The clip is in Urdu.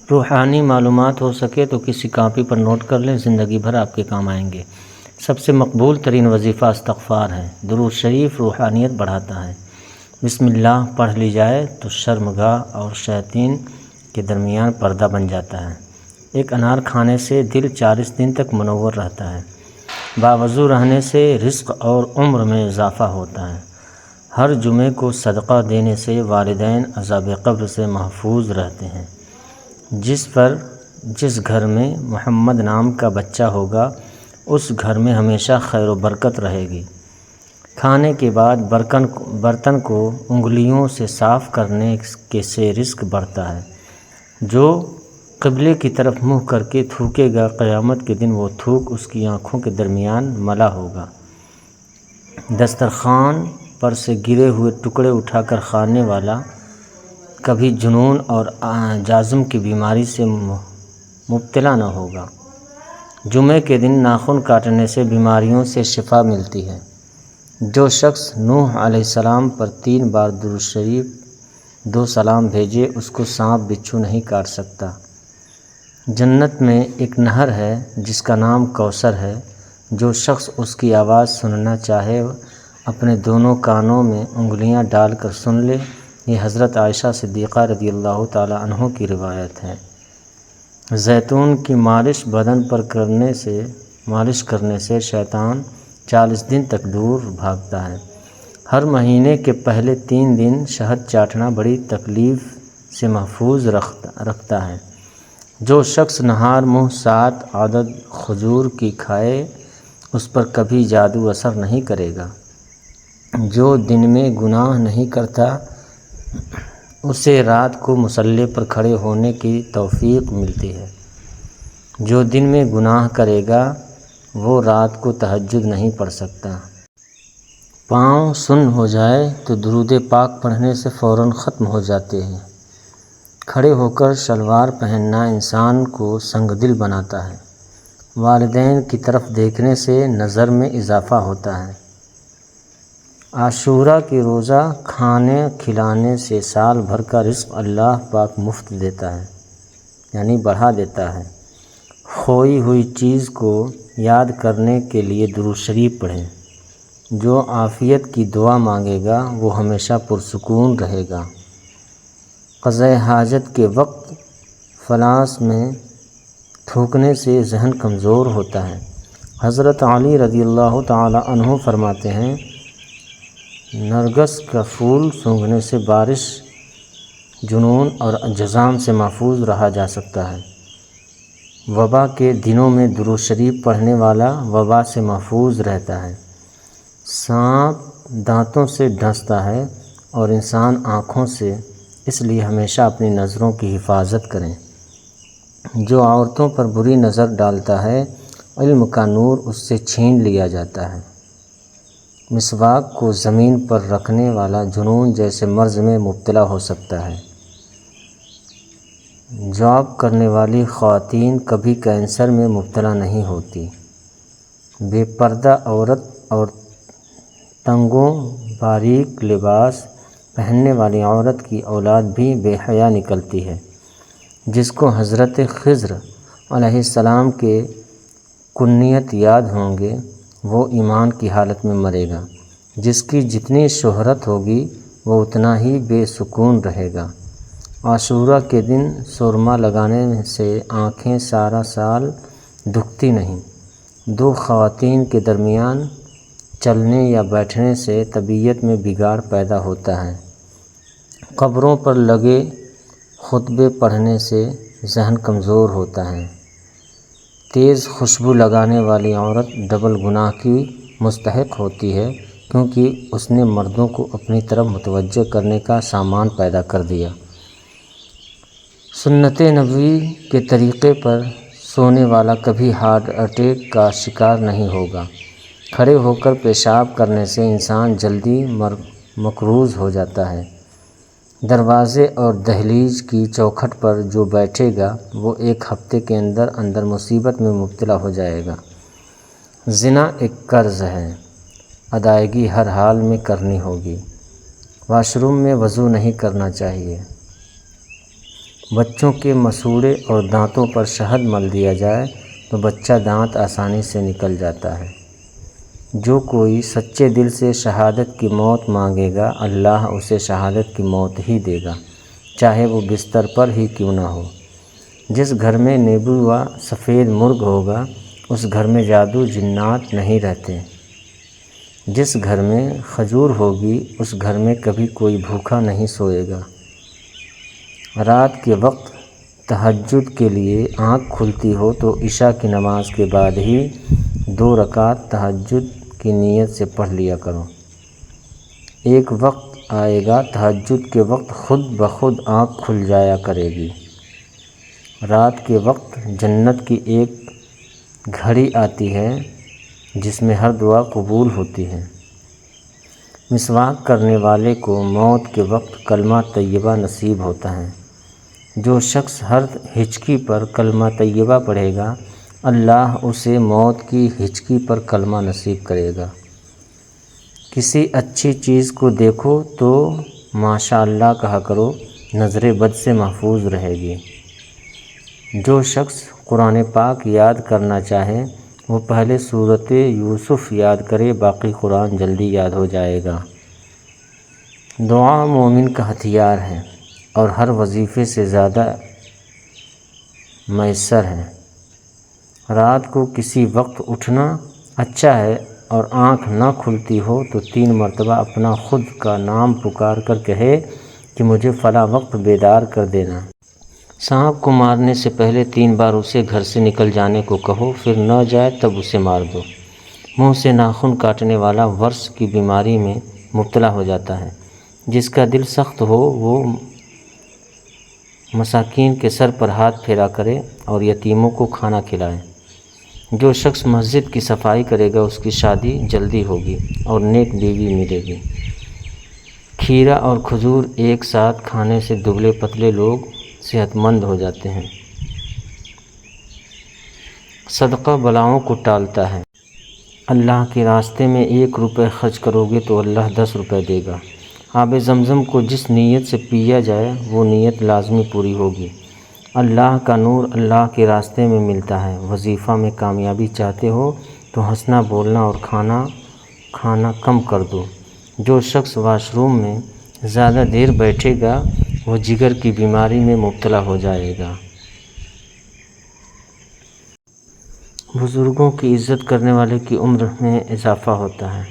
روحانی معلومات ہو سکے تو کسی کاپی پر نوٹ کر لیں، زندگی بھر آپ کے کام آئیں گے۔ سب سے مقبول ترین وظیفہ استغفار ہے۔ درود شریف روحانیت بڑھاتا ہے۔ بسم اللہ پڑھ لی جائے تو شرمگاہ اور شیاطین کے درمیان پردہ بن جاتا ہے۔ ایک انار کھانے سے دل 40 دن تک منور رہتا ہے۔ باوضو رہنے سے رزق اور عمر میں اضافہ ہوتا ہے۔ ہر جمعے کو صدقہ دینے سے والدین عذاب قبر سے محفوظ رہتے ہیں۔ جس گھر میں محمد نام کا بچہ ہوگا اس گھر میں ہمیشہ خیر و برکت رہے گی۔ کھانے کے بعد برتن کو انگلیوں سے صاف کرنے سے رزق بڑھتا ہے۔ جو قبلے کی طرف منہ کر کے تھوکے گا، قیامت کے دن وہ تھوک اس کی آنکھوں کے درمیان ملا ہوگا۔ دسترخوان پر سے گرے ہوئے ٹکڑے اٹھا کر کھانے والا کبھی جنون اور جازم کی بیماری سے مبتلا نہ ہوگا۔ جمعے کے دن ناخن کاٹنے سے بیماریوں سے شفا ملتی ہے۔ جو شخص نوح علیہ السلام پر 3 بار درود شریف 2 سلام بھیجے اس کو سانپ بچھو نہیں کاٹ سکتا۔ جنت میں ایک نہر ہے جس کا نام کوثر ہے۔ جو شخص اس کی آواز سننا چاہے اپنے دونوں کانوں میں انگلیاں ڈال کر سن لے۔ یہ حضرت عائشہ صدیقہ رضی اللہ تعالی عنہ کی روایت ہے۔ زیتون کی مالش بدن پر مالش کرنے سے شیطان 40 دن تک دور بھاگتا ہے۔ ہر مہینے کے پہلے 3 دن شہد چاٹنا بڑی تکلیف سے محفوظ رکھتا ہے۔ جو شخص نہار منہ 7 عدد کھجور کی کھائے اس پر کبھی جادو اثر نہیں کرے گا۔ جو دن میں گناہ نہیں کرتا اسے رات کو مصلی پر کھڑے ہونے کی توفیق ملتی ہے۔ جو دن میں گناہ کرے گا وہ رات کو تہجد نہیں پڑھ سکتا۔ پاؤں سن ہو جائے تو درود پاک پڑھنے سے فوراً ختم ہو جاتے ہیں۔ کھڑے ہو کر شلوار پہننا انسان کو سنگ دل بناتا ہے۔ والدین کی طرف دیکھنے سے نظر میں اضافہ ہوتا ہے۔ عاشوراء کے روزہ کھانے کھلانے سے سال بھر کا رزق اللہ پاک مفت دیتا ہے، یعنی بڑھا دیتا ہے۔ کھوئی ہوئی چیز کو یاد کرنے کے لیے درود شریف پڑھیں۔ جو عافیت کی دعا مانگے گا وہ ہمیشہ پرسکون رہے گا۔ قضاء حاجت کے وقت فلاس میں تھوکنے سے ذہن کمزور ہوتا ہے۔ حضرت علی رضی اللہ تعالی عنہ فرماتے ہیں، نرگس کا پھول سونگھنے سے بارش، جنون اور جذام سے محفوظ رہا جا سکتا ہے۔ وبا کے دنوں میں درود شریف پڑھنے والا وبا سے محفوظ رہتا ہے۔ سانپ دانتوں سے ڈستا ہے اور انسان آنکھوں سے، اس لیے ہمیشہ اپنی نظروں کی حفاظت کریں۔ جو عورتوں پر بری نظر ڈالتا ہے علم کا نور اس سے چھین لیا جاتا ہے۔ مسواک کو زمین پر رکھنے والا جنون جیسے مرض میں مبتلا ہو سکتا ہے۔ جاب کرنے والی خواتین کبھی کینسر میں مبتلا نہیں ہوتی۔ بے پردہ عورت اور تنگوں باریک لباس پہننے والی عورت کی اولاد بھی بے حیا نکلتی ہے۔ جس کو حضرت خضر علیہ السلام کے کنیت یاد ہوں گے وہ ایمان کی حالت میں مرے گا۔ جس کی جتنی شہرت ہوگی وہ اتنا ہی بے سکون رہے گا۔ عاشوراء کے دن سرما لگانے سے آنکھیں سارا سال دکھتی نہیں۔ 2 خواتین کے درمیان چلنے یا بیٹھنے سے طبیعت میں بگاڑ پیدا ہوتا ہے۔ قبروں پر لگے خطبے پڑھنے سے ذہن کمزور ہوتا ہے۔ تیز خوشبو لگانے والی عورت ڈبل گناہ کی مستحق ہوتی ہے کیونکہ اس نے مردوں کو اپنی طرف متوجہ کرنے کا سامان پیدا کر دیا۔ سنت نبوی کے طریقے پر سونے والا کبھی ہارٹ اٹیک کا شکار نہیں ہوگا۔ کھڑے ہو کر پیشاب کرنے سے انسان جلدی مقروض ہو جاتا ہے۔ دروازے اور دہلیز کی چوکھٹ پر جو بیٹھے گا وہ 1 ہفتے کے اندر مصیبت میں مبتلا ہو جائے گا۔ زنا ایک قرض ہے، ادائیگی ہر حال میں کرنی ہوگی۔ واش روم میں وضو نہیں کرنا چاہیے۔ بچوں کے مسوڑے اور دانتوں پر شہد مل دیا جائے تو بچہ دانت آسانی سے نکل جاتا ہے۔ جو کوئی سچے دل سے شہادت کی موت مانگے گا، اللہ اسے شہادت کی موت ہی دے گا، چاہے وہ بستر پر ہی کیوں نہ ہو۔ جس گھر میں نیبو و سفید مرغ ہوگا، اس گھر میں جادو جنات نہیں رہتے۔ جس گھر میں کھجور ہوگی، اس گھر میں کبھی کوئی بھوکا نہیں سوئے گا۔ رات کے وقت تہجد کے لیے آنکھ کھلتی ہو تو عشاء کی نماز کے بعد ہی 2 رکعت تہجد کی نیت سے پڑھ لیا کرو۔ ایک وقت آئے گا تہجد کے وقت خود بخود آنکھ کھل جایا کرے گی۔ رات کے وقت جنت کی ایک گھڑی آتی ہے جس میں ہر دعا قبول ہوتی ہے۔ مسواک کرنے والے کو موت کے وقت کلمہ طیبہ نصیب ہوتا ہے۔ جو شخص ہر ہچکی پر کلمہ طیبہ پڑھے گا، اللہ اسے موت کی ہچکی پر کلمہ نصیب کرے گا۔ کسی اچھی چیز کو دیکھو تو ماشاءاللہ کہا کرو، نظر بد سے محفوظ رہے گی۔ جو شخص قرآن پاک یاد کرنا چاہے وہ پہلے سورۃ یوسف یاد کرے، باقی قرآن جلدی یاد ہو جائے گا۔ دعا مومن کا ہتھیار ہے اور ہر وظیفے سے زیادہ میسر ہے۔ رات کو کسی وقت اٹھنا اچھا ہے اور آنکھ نہ کھلتی ہو تو 3 مرتبہ اپنا خود کا نام پکار کر کہے کہ مجھے فلاں وقت بیدار کر دینا۔ سانپ کو مارنے سے پہلے 3 بار اسے گھر سے نکل جانے کو کہو، پھر نہ جائے تب اسے مار دو۔ منہ سے ناخن کاٹنے والا ورس کی بیماری میں مبتلا ہو جاتا ہے۔ جس کا دل سخت ہو وہ مساکین کے سر پر ہاتھ پھیرا کرے اور یتیموں کو کھانا کھلائے۔ جو شخص مسجد کی صفائی کرے گا اس کی شادی جلدی ہوگی اور نیک بیوی ملے گی۔ کھیرا اور کھجور ایک ساتھ کھانے سے دبلے پتلے لوگ صحت مند ہو جاتے ہیں۔ صدقہ بلاؤں کو ٹالتا ہے۔ اللہ کے راستے میں 1 روپے خرچ کرو گے تو اللہ 10 روپے دے گا۔ آب زمزم کو جس نیت سے پیا جائے وہ نیت لازمی پوری ہوگی۔ اللہ کا نور اللہ کے راستے میں ملتا ہے۔ وظیفہ میں کامیابی چاہتے ہو تو ہنسنا، بولنا اور کھانا کم کر دو۔ جو شخص واش روم میں زیادہ دیر بیٹھے گا وہ جگر کی بیماری میں مبتلا ہو جائے گا۔ بزرگوں کی عزت کرنے والے کی عمر میں اضافہ ہوتا ہے۔